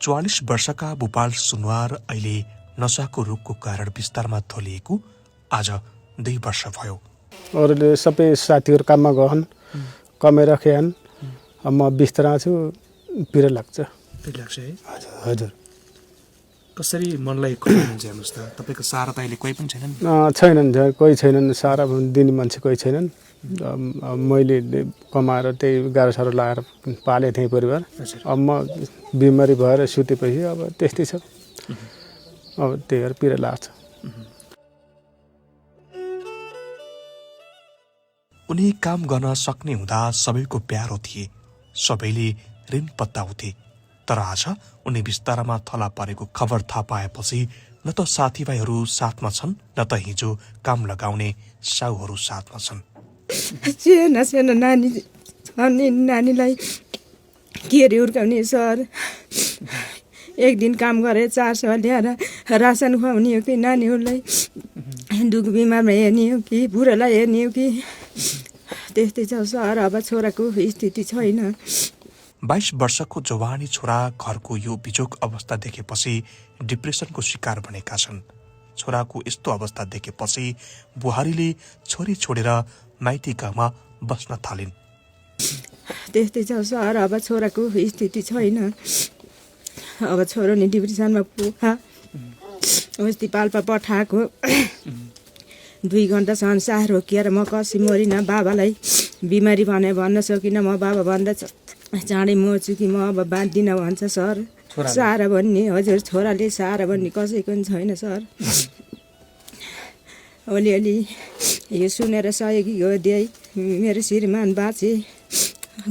44 वर्षका भूपाल सुनवार अहिले नशाको रोगको कारण बिस्तारमा थलिएको आज 2 वर्ष भयो। अरूले सबै साथीहरू काममा गएछन्, कमेर खेछन्, म बिस्तरा छु, पिर लाग्छ। लाग्छ है? हजुर। कसरी मनलाई कहिले हुन्छ हेर्नुहोस् त, तपाईँको सारा त अहिले कोही पनि छैनन्? छैनन्, कोही छैनन्, सारा दिने मान्छे कोही छैनन्। मैले कमाएर त्यही गाह्रो साह्रो लगाएर पालेँ थिएँ परिवार। अब म बिमारी भएर सुतेपछि अब त्यस्तै छ। अब त्यही भएर पिर लाग्छ। उनी काम गर्न सक्ने हुँदा सबैको प्यारो थिए, सबैले ऋण पत्ताउँथे। तर आज उनी बिस्तारामा थला परेको खबर थाहा पाएपछि न त साथीभाइहरू साथमा छन्, न त हिजो काम लगाउने साउहरू साथमा छन्। सानो नानी अनि नानीलाई के अरे हुर्काउने सर, एक दिन काम गरेर 400 ल्याएर रासन खुवाउने हो कि नानीहरूलाई दुख बिमारमा हेर्ने हो कि बुढोलाई हेर्ने हो कि त्यस्तै छ सर। अब छोराको स्थिति छैन। 22 वर्षको जवानी छोरा घरको यो बिजोग अवस्था देखेपछि डिप्रेसनको शिकार बनेका छन्। छोराको यस्तो अवस्था देखेपछि बुहारीले छोरी छोडेर माइती गाउँमा बस्न थालिन्। त्यस्तै छ सर। अब छोराको स्थिति छैन। अब छोरो नि डिप्रेसनमा पुगा अस्ति पाल्पा पठाएको 2 घन्टासम्म साह रोकिएर म कसी मरिनँ। बाबालाई बिमारी भने भन्न सकिनँ। म बाबा भन्दा चाँडै मर्छु कि म अब बाँच्दिनँ भन्छ सर। सारा भन्ने, हजुर छोराले सारा भन्ने कसैको पनि छैन सर। अलिअलि यो सुनेर सहयोगी गरिदिए मेरो श्रीमान बाँचे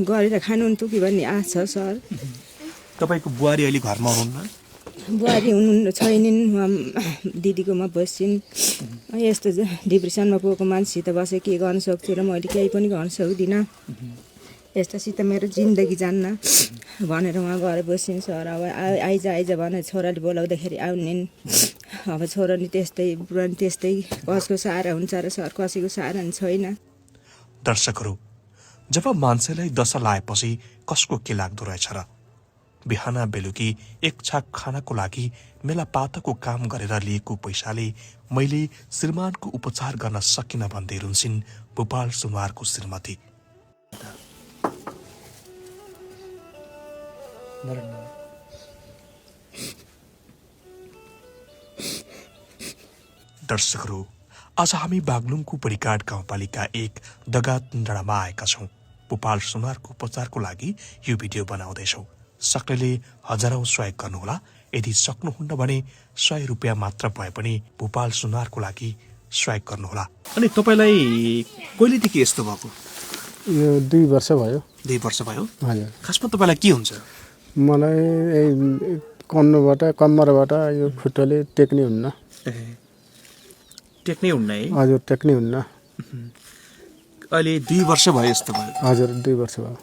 गरेर खानुहुन्थ्यो कि भन्ने आश छ सर। तपाईँको बुहारी अहिले घरमा हुनुहुन्न? बुहारी हुनु छैनन्, दिदीकोमा बस्छिन्। यस्तो डिप्रेसनमा पुगेको मान्छेसित बसेर के गर्न सक्छु र मैले केही पनि गर्न सक्दिनँ। यस्तासित मेरो जिन्दगी जान्न भनेर उहाँ गएर बस्छिन् सर। अब आइज भनेर छोराले बोलाउँदाखेरि आउनेन्। अब छोरा नि त्यस्तै, बुढा नि त्यस्तै, कसको सहारा हुन्छ र सर, कसैको सहारा नि छैन। दर्शकहरू, जब मान्छेलाई दशा लाएपछि कसको के लाग्दो रहेछ र? बिहान बेलुकी एक छाक खानाको लागि मेलापाताको काम गरेर लिएको पैसाले मैले श्रीमानको उपचार गर्न सकिन भन्दै रुन्छिन् भूपाल सुनवारको श्रीमती। दर्शकहरू, आज हामी बागलुङको बडीघाट गाउँपालिका 1 दगात डाँडामा आएका छौँ। भूपाल सुनवारको उपचारको लागि यो भिडियो बनाउँदैछौँ। सक्नेले हजारौं सहयोग गर्नुहोला। यदि सक्नुहुन्न भने 100 रुपियाँ मात्र भए पनि भूपाल सुनवारको लागि सहयोग गर्नुहोला। अनि तपाईँलाई कहिलेदेखि यस्तो भएको? यो 2 वर्ष भयो। 2 वर्ष भयो? हजुर। खासमा तपाईँलाई के हुन्छ? मलाई कम्मरबाट यो खुट्टाले टेक्ने हुन्न। टेक्नै हुन्न है? हजुर, टेक्नै हुन्न। अहिले 2 वर्ष भयो यस्तो भयो? हजुर, 2 वर्ष भयो।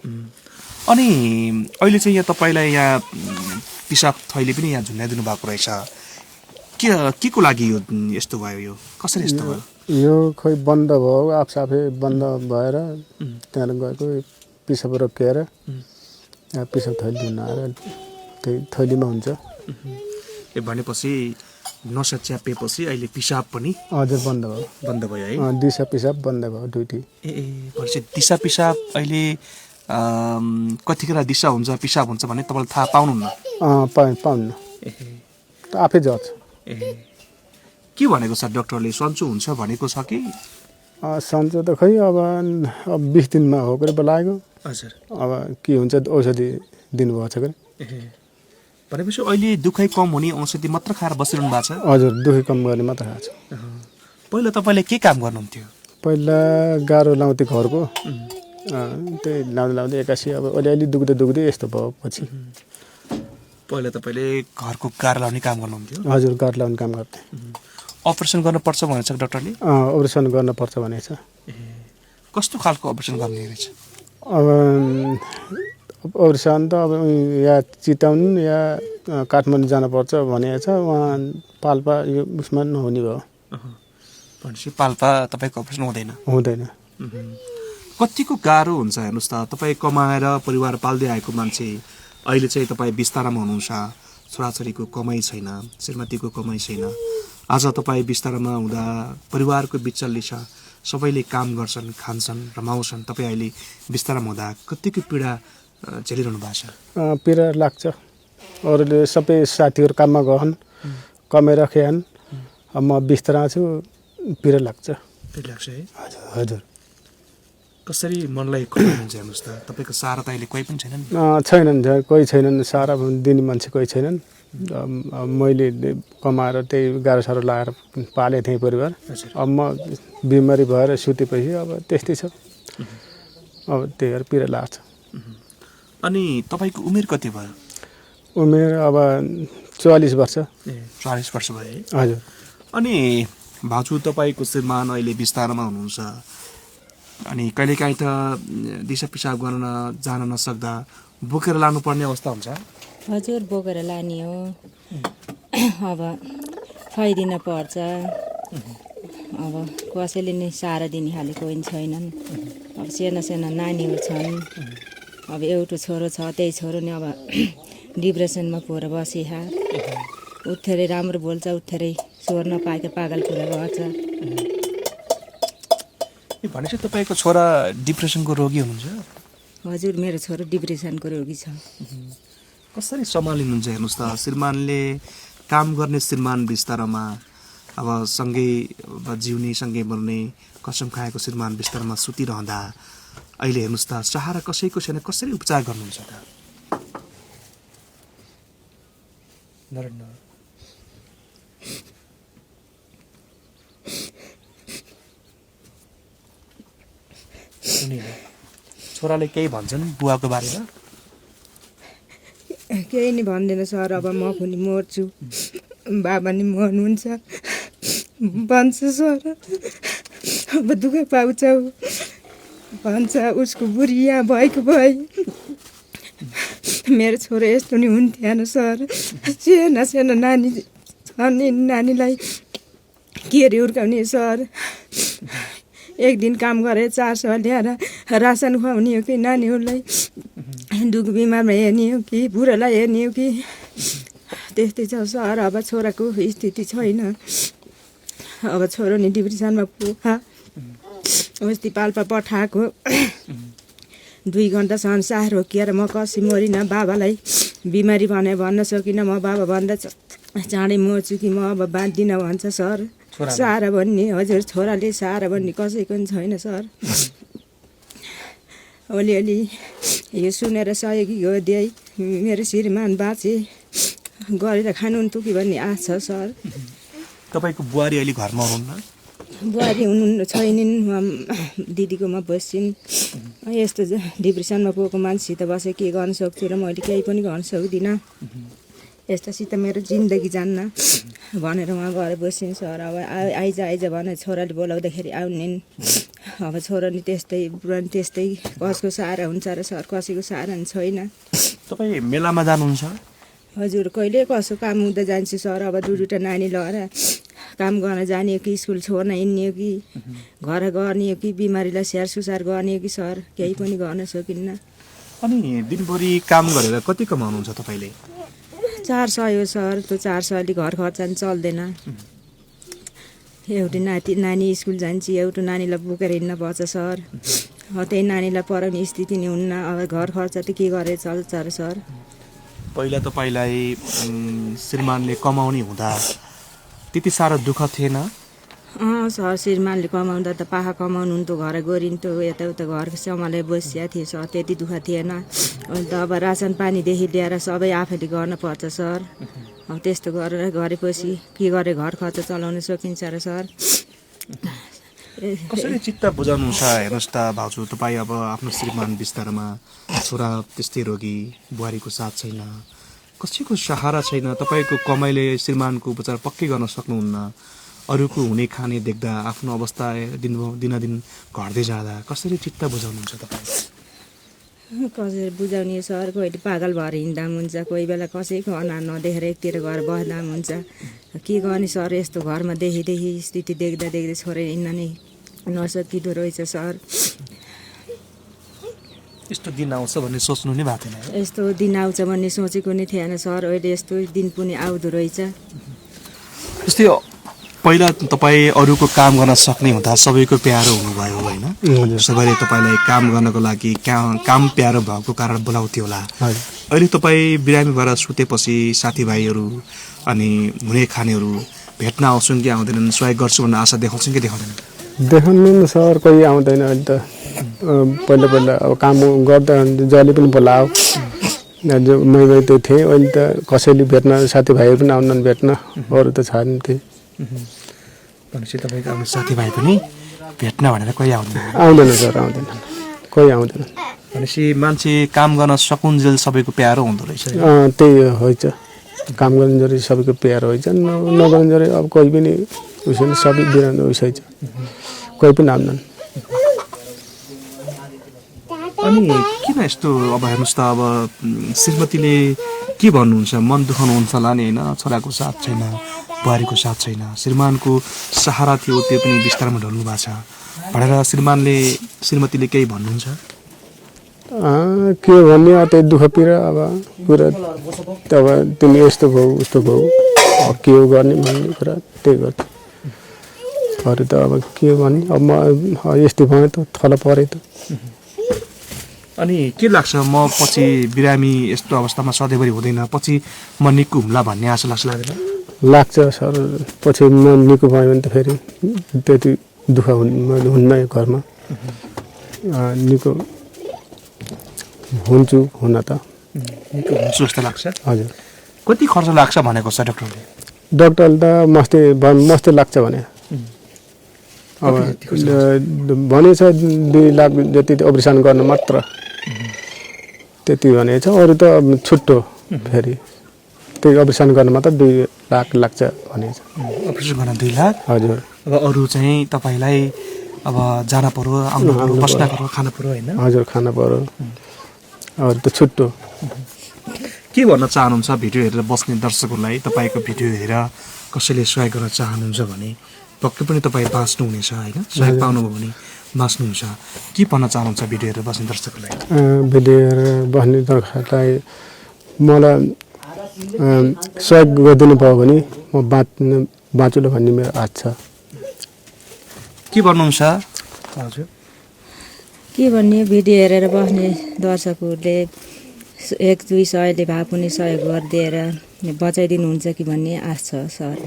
अनि अहिले चाहिँ यहाँ तपाईँलाई यहाँ पिसाब थैली पनि यहाँ झुन्डाइदिनु भएको रहेछ। के को लागि यो यस्तो भयो? यो कसरी यस्तो भयो? यो खोइ बन्द भयो, आफै बन्द भएर त्यहाँ गएको पिसाब रोकिएर पिसाब थैली धुन आएर त्यही थैलीमा हुन्छ। भनेपछि नसा च्यापेपछि अहिले पिसाब पनि हजुर बन्द भयो। बन्द भयो है? दिशा पिसाब बन्द भयो दुईटी। भनेपछि दिशा पिसाब अहिले कतिखेर दिशा हुन्छ पिसाब हुन्छ भने तपाईँले थाहा पाउनुहुन्न? पाउन्न, आफै जान्छ। के भनेको छ डाक्टरले? सन्चो हुन्छ भनेको छ कि? सन्चो त खै अब 20 दिनमा हो कि बोलाएको। हजुर। अब के हुन्छ औषधि दिनुभएको छ कि। भनेपछि अहिले दुखाइ कम हुने औषधि मात्र खाएर बसिरहनु भएको छ? हजुर, दुखै कम गर्ने मात्र खाएको छ। पहिला तपाईँले के काम गर्नुहुन्थ्यो? पहिला गाह्रो लाउँथेँ घरको, त्यही लाउँदै एक्कासी अब अलिअलि दुख्दै यस्तो भयो पछि। पहिला तपाईँले घरको गाह्रो लाउने काम गर्नुहुन्थ्यो? हजुर, गाह्रो लाउने काम गर्थेँ। अपरेसन गर्नुपर्छ भनेछ डाक्टरले? अपरेसन गर्नुपर्छ भनेछ। कस्तो खालको अपरेसन गर्ने रहेछ? अब अपरेसन त अब या चिताउन या काठमाडौँ जानुपर्छ भनेको छ। उहाँ पाल्पा यो उसमा नहुने भयो। भनेपछि पाल्पा तपाईँको अपरेसन हुँदैन? हुँदैन। कतिको गाह्रो हुन्छ हेर्नुहोस् त। तपाईँ कमाएर परिवार पाल्दै आएको मान्छे, अहिले चाहिँ तपाईँ बिस्तारामा हुनुहुन्छ, छोराछोरीको कमाइ छैन, श्रीमतीको कमाइ छैन। आज तपाईँ बिस्तारामा हुँदा परिवारको बिचल्ली छ, सबैले काम गर्छन्, खान्छन्, रमाउँछन्। तपाईँ अहिले बिस्तारामा हुँदा कतिको पीडा झेलिरहनु भएको छ? पीडा लाग्छ। अरूले सबै साथीहरू काममा गएछन्, कमाएर खेयन्, म बिस्तारा छु, पीडा लाग्छ। पीडा लाग्छ है? हजुर। कसरी मनलाई खोल्नुहुन्छ हेर्नुहोस् त, तपाईँको सहारा त अहिले कोही पनि छैन नि? छैनन्, कोही छैनन्, सहारा दिने मान्छे कोही छैनन्। मैले कमाएर त्यही गाह्रो साह्रो लगाएर पालेँ थिएँ परिवार। अब म बिमारी भएर सुतेपछि अब त्यस्तै छ। अब त्यही भएर पीडा लाग्छ। अनि तपाईँको उमेर कति भयो? उमेर अब 44 वर्ष। 40 वर्ष भयो है? हजुर। अनि भाउजू तपाईँको श्रीमान अहिले बिस्तारामा हुनुहुन्छ, अनि कहिलेकाहीँ त दिसा पिसाब गर्न जान नसक्दा बोकेर लानुपर्ने अवस्था हुन्छ? हजुर, बोकेर लाने हो। अब खुवाइदिन पर्छ। अब कसैले नै सहारा दिने खाले कोही छैनन्। अब साना साना नानीहरू छन्। अब एउटा छोरो छ, त्यही छोरो नि अब डिप्रेसनमा पुगेर बसिहा। उठेरै राम्रो बोल्छ, उठेरै स्वर नपाएको पागल कुरा गर्छ। भनेपछि तपाईँको छोरा डिप्रेसनको रोगी हुनुहुन्छ? हजुर, मेरो छोरो डिप्रेसनको रोगी छ। कसरी सम्हालिनुहुन्छ हेर्नुहोस् त, श्रीमानले काम गर्ने श्रीमान बिस्तारामा अब सँगै जिउने, सँगै मर्ने, कसम खाएको श्रीमान बिस्तारामा सुतिरहँदा अहिले हेर्नुहोस् त, सहारा कसैको छैन, कसरी उपचार गर्नुहुन्छ त? छोराले केही भन्छन् बुवाको बारेमा? केही नि भन्दैन सर। अब म पनि मर्छु, बाबा नि मर्नुहुन्छ भन्छ सर। अब दुःख पाउँछौ भन्छ, उसको बुढी यहाँ भएको भए मेरो छोरो यस्तो नि हुन्थेन सर। साना साना नानी छन्, नानीलाई के अरे हुर्काउने सर। एक दिन काम गरेर 400 ल्याएर रासन खुवाउने हो कि नानीहरूलाई दुःख बिमारमा हेर्ने हो कि बुढोलाई हेर्ने हो कि त्यस्तै छ सर। अब छोराको स्थिति छैन। अब छोरो नि डिप्रेसनमा पुगा, अस्ति पाल्पा पठाएको 2 घन्टासम्म साह रोकिएर म कसी मरिनँ। बाबालाई बिमारी भने भन्न सकिनँ। म बाबा भन्दा चाँडै मर्छु कि म अब बाँच्दिनँ भन्छ सर। सहारा भन्ने, हजुर, छोराले सहारा भन्ने कसैको पनि छैन सर। अलिअलि यो सुनेर सहयोगी हो दिए मेरो श्रीमान बाँचे गरेर खानुहुन्थ्यो कि भन्ने आश छ सर। तपाईँको बुहारी अहिले घरमा हुनुहुन्न? बुहारी हुनु छैनन्, दिदीकोमा बस्छिन्। यस्तो डिप्रेसनमा पुगेको मान्छेसित बसेर के गर्न सक्छु र मैले केही पनि गर्न सक्दिनँ। यस्तासित मेरो जिन्दगी जान्न भनेर उहाँ गएर बस्छिन् सर। अब आइज भने छोराले बोलाउँदाखेरि आउनेन्। अब छोरा नि त्यस्तै, बुढा नि त्यस्तै, कसको सहारा हुन्छ र सर, कसैको सहारा नि छैन। तपाईँ मेलामा जानुहुन्छ? हजुर, कहिले कसो काम हुँदा जान्छु सर। अब 2-2टा नानी लगाएर काम गर्न जाने हो कि स्कुल छोड्न हिँड्ने हो कि घर गर्ने हो कि बिमारीलाई स्याहार सुसार गर्ने हो कि सर, केही पनि गर्न सकिन्न। अनि दिनभरि काम गरेर कति कमाउनुहुन्छ तपाईँले? 400 हो सर। त्यो 400ले घर खर्च नि चल्दैन। एउटी नानी स्कुल जान्छ, एउटा नानीलाई बोकेर हिँड्न पर्छ सर। त्यही नानीलाई पढाउने स्थिति नि हुन्न। अब घर खर्च त के गरेर चल्छ र सर? पहिला तपाईँलाई श्रीमानले कमाउने हुँदा त्यति साह्रो दुःख थिएन? सर, श्रीमानले कमाउँदा त पाखा कमाउनुहुन्थ्यो, घर गरिन्थ्यो, यताउता घर सम्हालेर बसिया थिए सर। त्यति दुःख थिएन। अन्त अब रासन पानीदेखि ल्याएर सबै आफैले गर्नुपर्छ सर। अब त्यस्तो गरेर गरेपछि के गरेर घर खर्च चलाउन सकिन्छ र सर? कसरी चित्त बुझाउनुहुन्छ हेर्नुहोस् त भाउजू, तपाईँ अब आफ्नो श्रीमान बिस्तारामा, छोरा त्यस्तै रोगी, बुहारीको साथ छैन, कसैको सहारा छैन। तपाईँको कमाइले श्रीमानको उपचार पक्कै गर्न सक्नुहुन्न। अरूको हुने खाने देख्दा आफ्नो अवस्था दिनदिन घट्दै जाँदा कसरी चित्त बुझाउनुहुन्छ तपाईँ? कसरी बुझाउने सर? कहिले पागल भएर हिँड्दा पनि हुन्छ, कोही बेला कसैको अनुहार नदेखेर एकतिर गएर बस्दा पनि हुन्छ। के गर्ने सर? यस्तो घरमा देखि स्थिति देख्दा छोडेर हिँड्न नै नसकिँदो रहेछ सर। यस्तो दिन आउँछ भन्ने सोच्नु नै भएको थिएन। यस्तो दिन आउँछ भन्ने सोचेको नै थिएन सर। अहिले यस्तो दिन पनि आउँदो रहेछ। जस्तै पहिला तपाईँ अरूको काम गर्न सक्ने हुँदा सबैको प्यारो हुनुभयो होइन? सबैले तपाईँलाई काम गर्नको लागि काम प्यारो भएको कारण बोलाउँथ्यो होला। अहिले तपाईँ बिरामी भएर सुतेपछि साथीभाइहरू अनि हुने खानेहरू भेट्न आउँछन् कि आउँदैनन्, सहयोग गर्छु भन्ने आशा देखाउँछन् कि देखाउँदैनन्? देखाउनु सर कोही आउँदैन अहिले त। पहिला पहिला अब काम गर्दा जहिले पनि बोलाओ मै त्यो थिएँ। अहिले त कसैले भेट्न साथीभाइहरू पनि आउनन् भेट्न, अरू त छैन थिए। भनेपछि तपाईँको अब साथीभाइ पनि भेट्न भनेर कोही आउँदैन सर, आउँदैन, कोही आउँदैन। भनेपछि मान्छे काम गर्न सकुन्जेल सबैको प्यारो हुँदो रहेछ। त्यही होइन, काम गर्ने जरी सबैको प्यारो हुन्छ, नगर्ने जरी अब कोही पनि उसै सबै बिरानो उसै छ, कोही पनि आउँदैन। अनि किन यस्तो अब हेर्नुहोस् त, अब श्रीमतीले के भन्नुहुन्छ? मन दुखाउनुहुन्छ होला नि होइन? छोराको साथ छैन, बुहारीको साथ छैन, श्रीमानको सहारा थियो त्यो पनि बिस्तारमा ढल्नु भएको छ भनेर श्रीमतीले केही भन्नुहुन्छ? के भन्ने त्यही दुःख पीडा अब कुरा अब तिमी यस्तो भयो उस्तो भयो, अब के हो गर्ने भन्ने कुरा त्यही गर्छ। अरू त अब के भन्ने, अब म यस्तै भयो त थला परे त। अनि के लाग्छ, म पछि बिरामी यस्तो अवस्थामा सधैँभरि हुँदैन, पछि म निको हुम्ला भन्ने आशा लाग्दैन? लाग्छ सर, पछि म निको भयो भने त फेरि त्यति दुःख हुन्न घरमा। निको हुन्छु हुन त, निको हुन्छु जस्तो लाग्छ। हजुर। कति खर्च लाग्छ भनेको छ डाक्टरले? डाक्टरले त मस्तै लाग्छ भने। अब भनेछ 2 लाख जति अपरेसन गर्न मात्र, त्यति भनेछ। अरू त छुट्टो फेरि त्यही अपरेसन गर्न मात्र 2 लाख लाग्छ भनेछ। अपरेसन गर्न 2 लाख? हजुर। अब अरू चाहिँ तपाईँलाई अब जान पर्यो, आउनु पर्यो, बस्न पर्यो, खान पर्यो होइन? हजुर, खान पर्यो। अरू त छुट्टो। के भन्न चाहनुहुन्छ भिडियो हेरेर बस्ने दर्शकहरूलाई? तपाईँको भिडियो हेरेर कसैले सहयोग गर्न चाहनुहुन्छ भने पक्कै पनि तपाईँ बाँच्नुहुनेछ होइन? सहयोग पाउनुभयो भने बाँच्नुहुन्छ। के भन्न चाहनुहुन्छ भिडियो हेरेर बस्ने दर्शकहरूलाई? भिडियो हेरेर बस्ने दर्शकलाई मलाई सहयोग गरिदिनु भयो भने म बाँचुला भन्ने मेरो आश छ। के भन्नुहुन्छ? हजुर, के भन्ने, भिडियो हेरेर बस्ने दर्शकहरूले 1-2 सयले भए पनि सहयोग गरिदिएर बचाइदिनुहुन्छ कि भन्ने आश छ सर।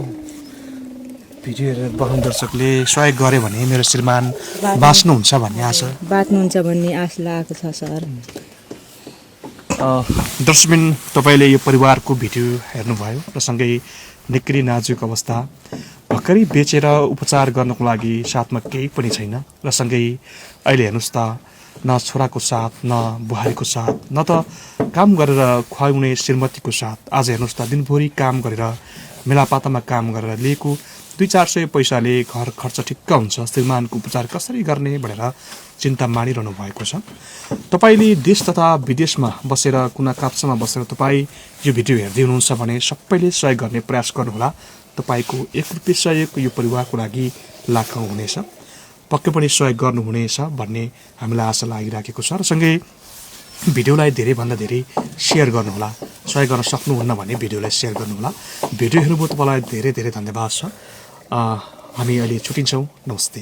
भिडियो हेरेर बस्ने दर्शकले सहयोग गरे भने मेरो श्रीमान बाँच्नुहुन्छ भन्ने आशा, बाँच्नुहुन्छ भन्ने आश लागेको छ सर। दर्शकबिन, तपाईँले यो परिवारको भिडियो हेर्नुभयो र सँगै निकै नाजुक अवस्था, भर्खरै बेचेर उपचार गर्नको लागि साथमा केही पनि छैन र सँगै अहिले हेर्नुहोस् त, न छोराको साथ, न बुहारीको साथ, न त काम गरेर खुवाउने श्रीमतीको साथ। आज हेर्नुहोस् त, दिनभरि काम गरेर मेलापातामा काम गरेर लिएको 200-400 पैसाले घर खर्च ठिक्क हुन्छ। श्रीमानको उपचार कसरी गर्ने भनेर चिन्ता मानिरहनु भएको छ। तपाईँले देश तथा विदेशमा बसेर, कुना काप्चामा बसेर तपाईँ यो भिडियो हेर्दै हुनुहुन्छ भने सबैले सहयोग गर्ने प्रयास गर्नुहोला। तपाईँको 1 रुपियाँ सहयोग यो परिवारको लागि लाखौँ हुनेछ। पक्कै पनि सहयोग गर्नुहुनेछ भन्ने हामीलाई आशा लागिराखेको छ। र सँगै भिडियोलाई धेरैभन्दा धेरै सेयर गर्नुहोला। सहयोग गर्न सक्नुहुन्न भने भिडियोलाई सेयर गर्नुहोला। भिडियो हेर्नुभयो, तपाईँलाई धेरै धेरै धन्यवाद छ। हामी अहिले छुट्टिन्छौँ। नमस्ते।